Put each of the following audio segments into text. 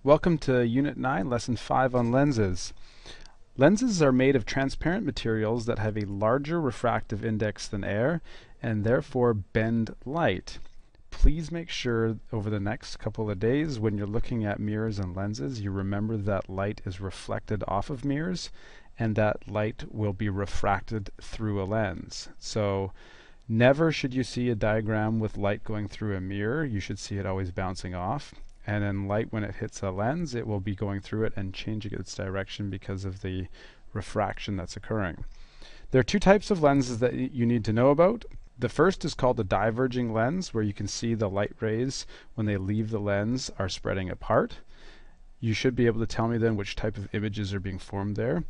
Welcome to Unit 9, Lesson 5 on lenses. Lenses are made of transparent materials that have a larger refractive index than air and therefore bend light. Please make sure over the next couple of days when you're looking at mirrors and lenses, you remember that light is reflected off of mirrors and that light will be refracted through a lens. So never should you see a diagram with light going through a mirror. You should see it always bouncing off. And then light, when it hits a lens, it will be going through it and changing its direction because of the refraction that's occurring. There are two types of lenses that you need to know about. The first is called a diverging lens, where you can see the light rays when they leave the lens are spreading apart. You should be able to tell me then which type of images are being formed there.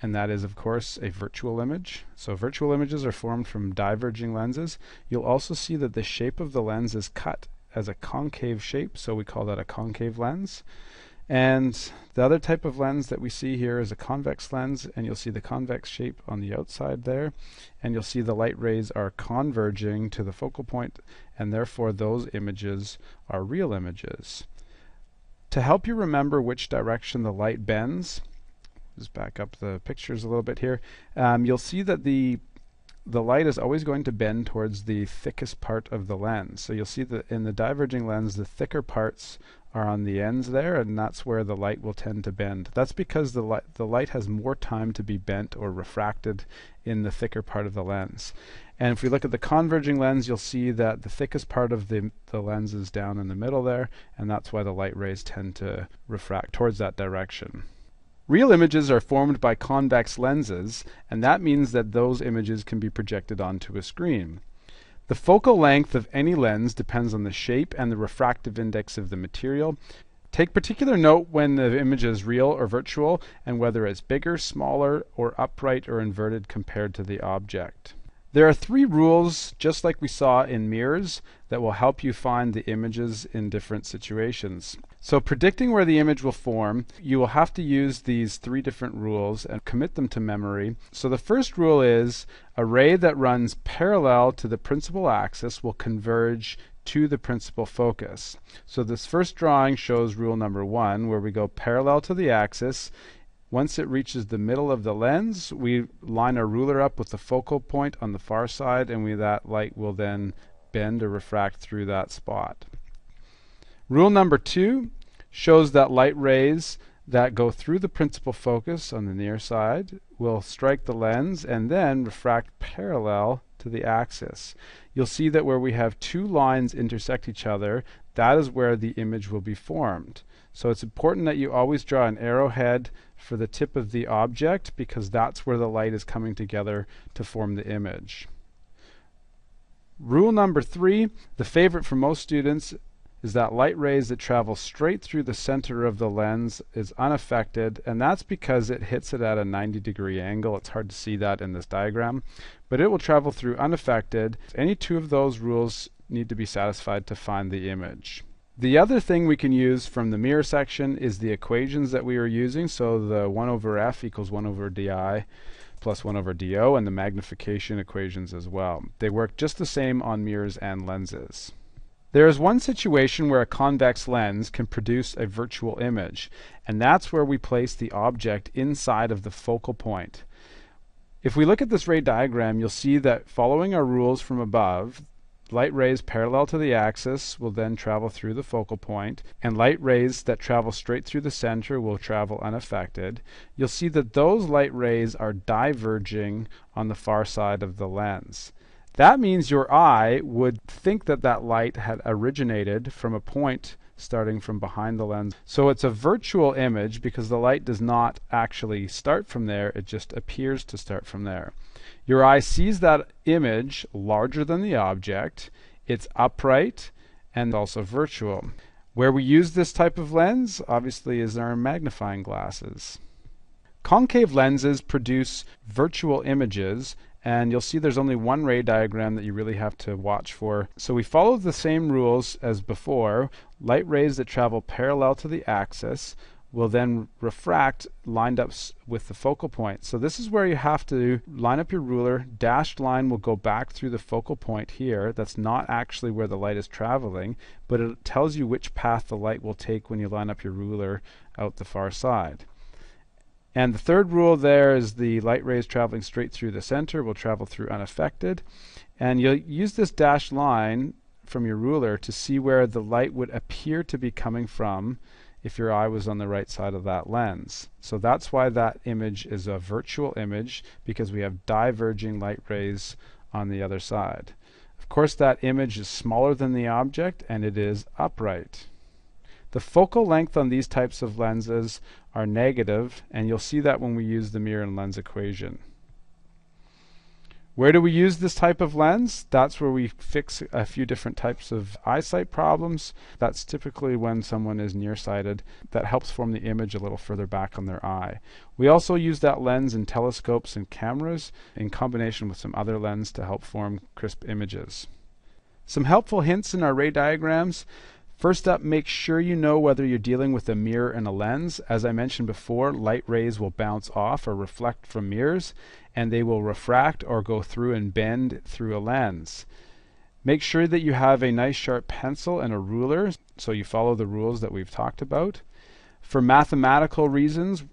And that is, of course, a virtual image. So virtual images are formed from diverging lenses. You'll also see that the shape of the lens is cut as a concave shape, so we call that a concave lens. And the other type of lens that we see here is a convex lens, and you'll see the convex shape on the outside there, and you'll see the light rays are converging to the focal point, and therefore those images are real images. To help you remember which direction the light bends, just back up the pictures a little bit here, you'll see that the light is always going to bend towards the thickest part of the lens. So you'll see that in the diverging lens, the thicker parts are on the ends there, and that's where the light will tend to bend. That's because the light has more time to be bent or refracted in the thicker part of the lens. And if we look at the converging lens, you'll see that the thickest part of the lens is down in the middle there, and that's why the light rays tend to refract towards that direction. Real images are formed by convex lenses, and that means that those images can be projected onto a screen. The focal length of any lens depends on the shape and the refractive index of the material. Take particular note when the image is real or virtual, and whether it's bigger, smaller, or upright or inverted compared to the object. There are three rules, just like we saw in mirrors, that will help you find the images in different situations. So predicting where the image will form, you will have to use these three different rules and commit them to memory. So the first rule is a ray that runs parallel to the principal axis will converge to the principal focus. So this first drawing shows rule number 1, where we go parallel to the axis. Once it reaches the middle of the lens, we line our ruler up with the focal point on the far side, and that light will then bend or refract through that spot. Rule number 2 shows that light rays that go through the principal focus on the near side will strike the lens and then refract parallel to the axis. You'll see that where we have two lines intersect each other, that is where the image will be formed. So it's important that you always draw an arrowhead for the tip of the object, because that's where the light is coming together to form the image. Rule number 3, the favorite for most students, is that light rays that travel straight through the center of the lens is unaffected, and that's because it hits it at a 90-degree angle. It's hard to see that in this diagram, but it will travel through unaffected. Any two of those rules need to be satisfied to find the image. The other thing we can use from the mirror section is the equations that we are using. So the 1 over f equals 1 over di plus 1 over do, and the magnification equations as well. They work just the same on mirrors and lenses. There is one situation where a convex lens can produce a virtual image, and that's where we place the object inside of the focal point. If we look at this ray diagram, you'll see that following our rules from above, light rays parallel to the axis will then travel through the focal point, and light rays that travel straight through the center will travel unaffected. You'll see that those light rays are diverging on the far side of the lens. That means your eye would think that that light had originated from a point starting from behind the lens. So it's a virtual image because the light does not actually start from there, it just appears to start from there. Your eye sees that image larger than the object, it's upright, and also virtual. Where we use this type of lens, obviously, is our magnifying glasses. Concave lenses produce virtual images, and you'll see there's only one ray diagram that you really have to watch for. So we follow the same rules as before. Light rays that travel parallel to the axis will then refract lined up with the focal point. So this is where you have to line up your ruler. Dashed line will go back through the focal point here. That's not actually where the light is traveling, but it tells you which path the light will take when you line up your ruler out the far side. And the third rule there is the light rays traveling straight through the center will travel through unaffected. And you'll use this dashed line from your ruler to see where the light would appear to be coming from if your eye was on the right side of that lens. So that's why that image is a virtual image, because we have diverging light rays on the other side. Of course, that image is smaller than the object and it is upright. The focal length on these types of lenses are negative, and you'll see that when we use the mirror and lens equation. Where do we use this type of lens? That's where we fix a few different types of eyesight problems. That's typically when someone is nearsighted. That helps form the image a little further back on their eye. We also use that lens in telescopes and cameras in combination with some other lenses to help form crisp images. Some helpful hints in our ray diagrams. First up, make sure you know whether you're dealing with a mirror and a lens. As I mentioned before, light rays will bounce off or reflect from mirrors, and they will refract or go through and bend through a lens. Make sure that you have a nice sharp pencil and a ruler, so you follow the rules that we've talked about. For mathematical reasons,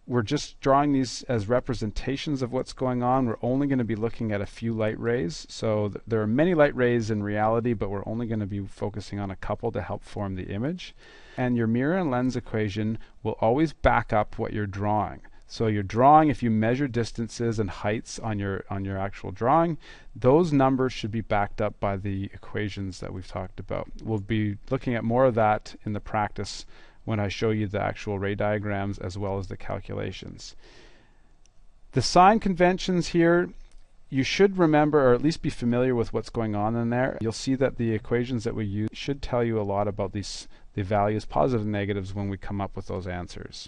we're just drawing these as representations of what's going on. We're only going to be looking at a few light rays. So there are many light rays in reality, but we're only going to be focusing on a couple to help form the image. And your mirror and lens equation will always back up what you're drawing. So you're drawing, if you measure distances and heights on your actual drawing, those numbers should be backed up by the equations that we've talked about. We'll be looking at more of that in the practice when I show you the actual ray diagrams as well as the calculations. The sign conventions here, you should remember, or at least be familiar with what's going on in there. You'll see that the equations that we use should tell you a lot about the values, positive and negatives, when we come up with those answers.